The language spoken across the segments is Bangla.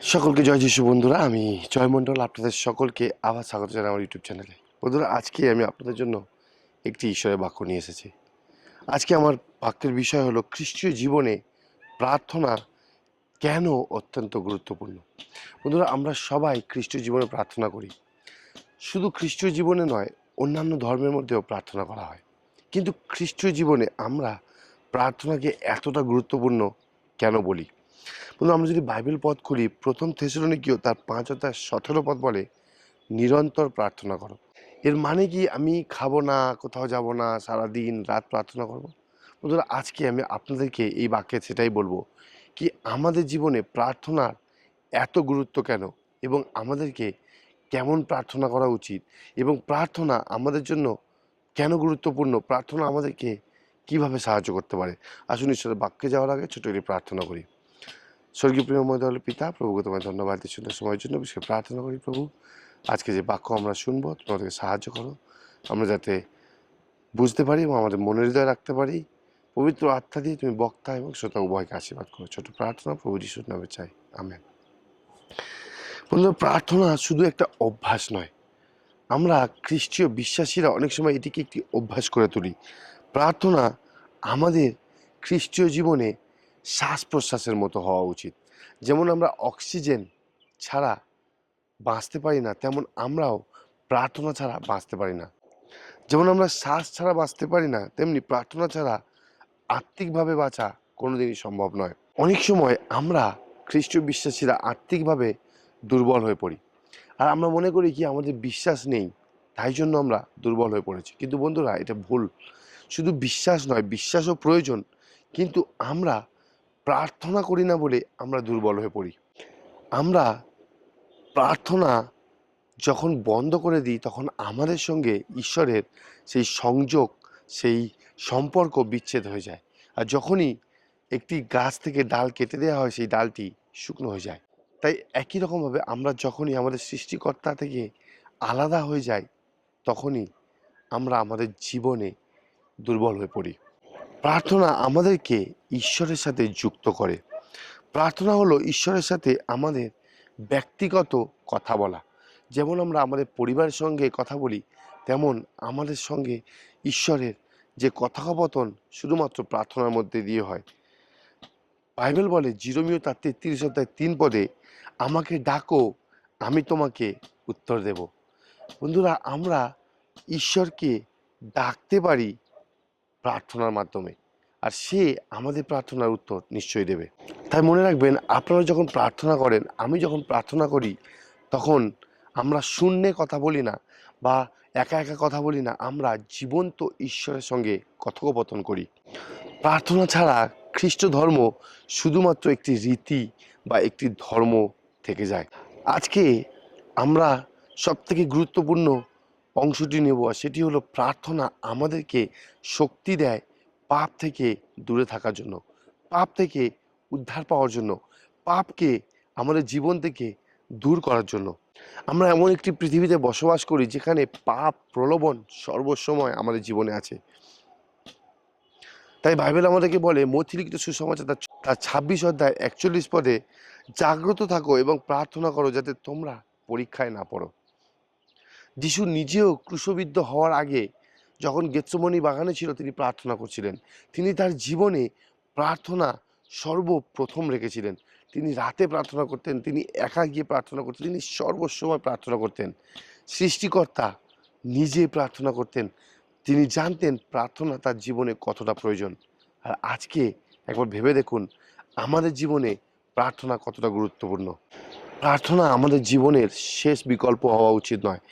সকলকে জয় যিশু বন্ধুরা। আমি জয়মণ্ডল আপনাদের সকলকে আবার স্বাগত জানাই আমার ইউটিউব চ্যানেলে। বন্ধুরা, আজকে আমি আপনাদের জন্য একটি ঈশ্বরের বাক্য নিয়ে এসেছি। আজকে আমার বাক্যের বিষয় হলো খ্রিস্টীয় জীবনে প্রার্থনা কেন অত্যন্ত গুরুত্বপূর্ণ। বন্ধুরা, আমরা সবাই খ্রিস্টীয় জীবনে প্রার্থনা করি। শুধু খ্রিস্টীয় জীবনে নয়, অন্যান্য ধর্মের মধ্যেও প্রার্থনা করা হয়। কিন্তু খ্রিস্টীয় জীবনে আমরা প্রার্থনাকে এতটা গুরুত্বপূর্ণ কেন বলি? বন্ধু, আমরা যদি বাইবেল পথ খুলি, প্রথম থেসেলনিকীয় তার 5:17 পদ বলে, নিরন্তর প্রার্থনা করো। এর মানে কি আমি খাবো না, কোথাও যাব না, সারাদিন রাত প্রার্থনা করব? বন্ধুরা, আজকে আমি আপনাদেরকে এই বাক্যে সেটাই বলবো কি আমাদের জীবনে প্রার্থনার এত গুরুত্ব কেন, এবং আমাদেরকে কেমন প্রার্থনা করা উচিত, এবং প্রার্থনা আমাদের জন্য কেন গুরুত্বপূর্ণ, প্রার্থনা আমাদেরকে কিভাবে সাহায্য করতে পারে। আসুন ঈশ্বরের বাক্যে যাওয়ার আগে ছোট একটি প্রার্থনা করি। স্বর্গীয় প্রেমময় দয়ালু পিতা, প্রভুকে তোমায় ধন্যবাদ এই সুন্দর সময়ের জন্য। বিশেষ প্রার্থনা করি প্রভু, আজকে যে বাক্য আমরা শুনবো তোমাদেরকে সাহায্য করো, আমরা যাতে বুঝতে পারি এবং আমাদের মনের হৃদয় রাখতে পারি। পবিত্র আত্মা দিয়ে তুমি বক্তা এবং শ্রোতা উভয়কে আশীর্বাদ করো। ছোট প্রার্থনা প্রভু যিশুর নামে চাই, আমেন। বন্ধুরা, প্রার্থনা শুধু একটা অভ্যাস নয়। আমরা খ্রিস্টীয় বিশ্বাসীরা অনেক সময় এটিকে একটি অভ্যাস করে তুলি। প্রার্থনা আমাদের খ্রিস্টীয় জীবনে শ্বাস প্রশ্বাসের মতো হওয়া উচিত। যেমন আমরা অক্সিজেন ছাড়া বাঁচতে পারি না, তেমন আমরাও প্রার্থনা ছাড়া বাঁচতে পারি না। যেমন আমরা শ্বাস ছাড়া বাঁচতে পারি না, তেমনি প্রার্থনা ছাড়া আত্মিকভাবে বাঁচা কোনোদিনই সম্ভব নয়। অনেক সময় আমরা খ্রিস্টীয় বিশ্বাসীরা আত্মিকভাবে দুর্বল হয়ে পড়ি, আর আমরা মনে করি কি আমাদের বিশ্বাস নেই, তাই জন্য আমরা দুর্বল হয়ে পড়েছি। কিন্তু বন্ধুরা, এটা ভুল। শুধু বিশ্বাস নয়, বিশ্বাসও প্রয়োজন, কিন্তু আমরা প্রার্থনা করি না বলে আমরা দুর্বল হয়ে পড়ি। আমরা প্রার্থনা যখন বন্ধ করে দিই, তখন আমাদের সঙ্গে ঈশ্বরের সেই সংযোগ, সেই সম্পর্ক বিচ্ছেদ হয়ে যায়। আর যখনই একটি গাছ থেকে ডাল কেটে দেওয়া হয়, সেই ডালটি শুকনো হয়ে যায়। তাই একই রকমভাবে আমরা যখনই আমাদের সৃষ্টিকর্তা থেকে আলাদা হয়ে যাই, তখনই আমরা আমাদের জীবনে দুর্বল হয়ে পড়ি। প্রার্থনা আমাদেরকে ঈশ্বরের সাথে যুক্ত করে। প্রার্থনা হলো ঈশ্বরের সাথে আমাদের ব্যক্তিগত কথা বলা। যেমন আমরা আমাদের পরিবারের সঙ্গে কথা বলি, তেমন আমাদের সঙ্গে ঈশ্বরের যে কথোপকথন শুধুমাত্র প্রার্থনার মধ্যে দিয়ে হয়। বাইবেল বলে, জিরোমীয় তার 33 পদে, আমাকে ডাকো, আমি তোমাকে উত্তর দেব। বন্ধুরা, আমরা ঈশ্বরকে ডাকতে পারি প্রার্থনার মাধ্যমে, আর সে আমাদের প্রার্থনার উত্তর নিশ্চয়ই দেবে। তাই মনে রাখবেন, আপনারা যখন প্রার্থনা করেন, আমি যখন প্রার্থনা করি, তখন আমরা শূন্যে কথা বলি না বা একা একা কথা বলি না, আমরা জীবন্ত ঈশ্বরের সঙ্গে কথোপকথন করি। প্রার্থনা ছাড়া খ্রিস্ট ধর্ম শুধুমাত্র একটি রীতি বা একটি ধর্ম থেকে যায়। আজকে আমরা সবথেকে গুরুত্বপূর্ণ অংশটি নেব, আর সেটি হলো প্রার্থনা আমাদেরকে শক্তি দেয় পাপ থেকে দূরে থাকার জন্য, পাপ থেকে উদ্ধার পাওয়ার জন্য, পাপকে আমাদের জীবন থেকে দূর করার জন্য। আমরা এমন একটি পৃথিবীতে বসবাস করি যেখানে পাপ প্রলোভন সর্বসময় আমাদের জীবনে আছে। তাই বাইবেল আমাদেরকে বলে, মথি লিখিত সুসমাচার তার 26 অধ্যায় 41 পদে, জাগ্রত থাকো এবং প্রার্থনা করো যাতে তোমরা পরীক্ষায় না পড়ো। যিশু নিজেও ক্রুশবিদ্ধ হওয়ার আগে, যখন গেতসেমনি বাগানে ছিল, তিনি প্রার্থনা করছিলেন। তিনি তার জীবনে প্রার্থনা সর্বপ্রথম রেখেছিলেন। তিনি রাতে প্রার্থনা করতেন, তিনি একা গিয়ে প্রার্থনা করতেন, তিনি সর্বসময় প্রার্থনা করতেন। সৃষ্টিকর্তা নিজে প্রার্থনা করতেন। তিনি জানতেন প্রার্থনা তার জীবনে কতটা প্রয়োজন। আর আজকে একবার ভেবে দেখুন, আমাদের জীবনে প্রার্থনা কতটা গুরুত্বপূর্ণ। প্রার্থনা আমাদের জীবনের শেষ বিকল্প হওয়া উচিত নয়।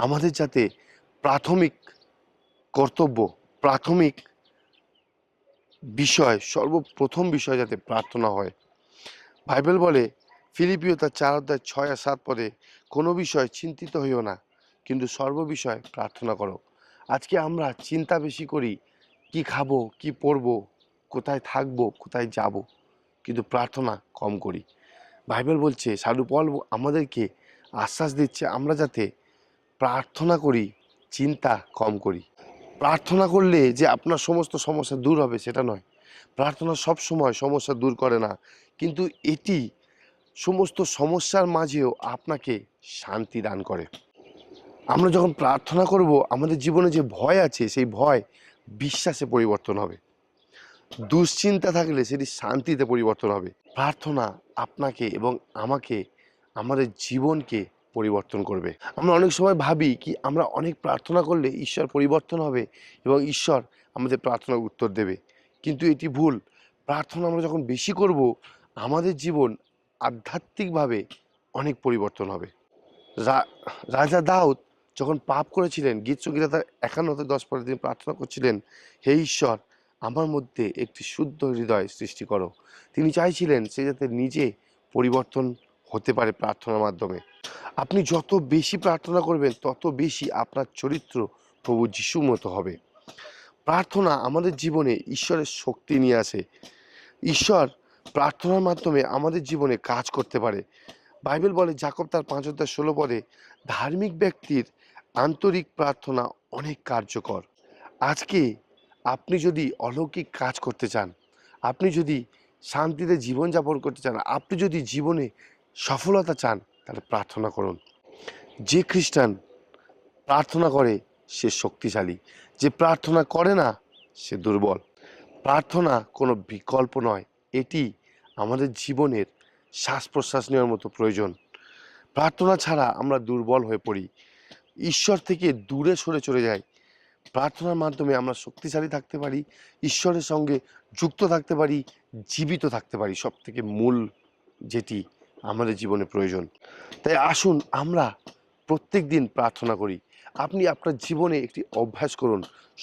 আমাদের যাতে প্রাথমিক কর্তব্য, প্রাথমিক বিষয়, সর্বপ্রথম বিষয় যাতে প্রার্থনা হয়। বাইবেল বলে, ফিলিপিও তার 4:6 আর 7 পদে, কোনো বিষয় চিন্তিত হইও না, কিন্তু সর্ববিষয় প্রার্থনা করো। আজকে আমরা চিন্তা বেশি করি, কি খাবো, কি পরবো, কোথায় থাকবো, কোথায় যাব, কিন্তু প্রার্থনা কম করি। বাইবেল বলছে, সাধু পল আমাদেরকে আশ্বাস দিচ্ছে, আমরা যাতে প্রার্থনা করি, চিন্তা কম করি। প্রার্থনা করলে যে আপনার সমস্ত সমস্যা দূর হবে সেটা নয়। প্রার্থনা সব সময় সমস্যা দূর করে না, কিন্তু এটি সমস্ত সমস্যার মাঝেও আপনাকে শান্তি দান করে। আমরা যখন প্রার্থনা করব, আমাদের জীবনে যে ভয় আছে সেই ভয় বিশ্বাসে পরিবর্তন হবে। দুশ্চিন্তা থাকলে সেটি শান্তিতে পরিবর্তন হবে। প্রার্থনা আপনাকে এবং আমাকে, আমাদের জীবনকে পরিবর্তন করবে। আমরা অনেক সময় ভাবি কি আমরা অনেক প্রার্থনা করলে ঈশ্বর পরিবর্তন হবে এবং ঈশ্বর আমাদের প্রার্থনার উত্তর দেবে, কিন্তু এটি ভুল। প্রার্থনা আমরা যখন বেশি করব, আমাদের জীবন আধ্যাত্মিকভাবে অনেক পরিবর্তন হবে। রাজা দাউদ যখন পাপ করেছিলেন, গীত সংহিতা 51:10 তিনি প্রার্থনা করছিলেন, হে ঈশ্বর, আমার মধ্যে একটি শুদ্ধ হৃদয় সৃষ্টি করো। তিনি চাইছিলেন সে যাতে নিজে পরিবর্তন হতে পারে প্রার্থনার মাধ্যমে। আপনি যত বেশি প্রার্থনা করবেন তত বেশি আপনার চরিত্র প্রভু যিশুর মতো হবে। প্রার্থনা আমাদের জীবনে ঈশ্বরের শক্তি নিয়ে আসে। ঈশ্বর প্রার্থনার মাধ্যমে আমাদের জীবনে কাজ করতে পারে। বাইবেল বলে, যাকব তার 5:16 ধার্মিক ব্যক্তির আন্তরিক প্রার্থনা অনেক কার্যকর। আজকে আপনি যদি অলৌকিক কাজ করতে চান, আপনি যদি শান্তিতে জীবনযাপন করতে চান, আপনি যদি জীবনে সফলতা চান, তাহলে প্রার্থনা করুন। যে খ্রিস্টান প্রার্থনা করে সে শক্তিশালী, যে প্রার্থনা করে না সে দুর্বল। প্রার্থনা কোনো বিকল্প নয়, এটি আমাদের জীবনের শ্বাস প্রশ্বাস নেওয়ার মতো প্রয়োজন। প্রার্থনা ছাড়া আমরা দুর্বল হয়ে পড়ি, ঈশ্বর থেকে দূরে সরে চলে যাই। প্রার্থনার মাধ্যমে আমরা শক্তিশালী থাকতে পারি, ঈশ্বরের সঙ্গে যুক্ত থাকতে পারি, জীবিত থাকতে পারি, সব থেকে মূল যেটি আমাদের জীবনে প্রয়োজন। তাই আসুন আমরা প্রত্যেক দিন প্রার্থনা করি। আপনি আপনার জীবনে একটি অভ্যাস করুন,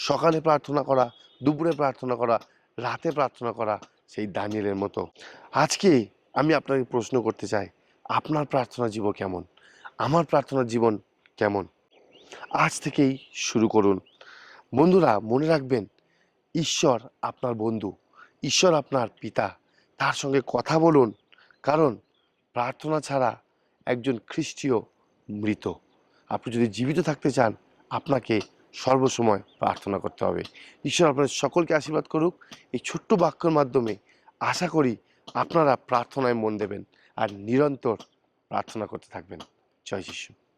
সকালে প্রার্থনা করা, দুপুরে প্রার্থনা করা, রাতে প্রার্থনা করা, সেই দানিয়েলের মতো। আজকে আমি আপনাকে প্রশ্ন করতে চাই, আপনার প্রার্থনা জীবন কেমন? আমার প্রার্থনার জীবন কেমন? আজ থেকেই শুরু করুন। বন্ধুরা, মনে রাখবেন, ঈশ্বর আপনার বন্ধু, ঈশ্বর আপনার পিতা। তার সঙ্গে কথা বলুন, কারণ প্রার্থনা ছাড়া একজন খ্রিস্টীয় মৃত। আপনি যদি জীবিত থাকতে চান, আপনাকে সর্বসময় প্রার্থনা করতে হবে। ঈশ্বর আপনাদের সকলকে আশীর্বাদ করুক। এই ছোট্ট বাক্যের মাধ্যমে আশা করি আপনারা প্রার্থনায় মন দেবেন আর নিরন্তর প্রার্থনা করতে থাকবেন। জয় যিশু।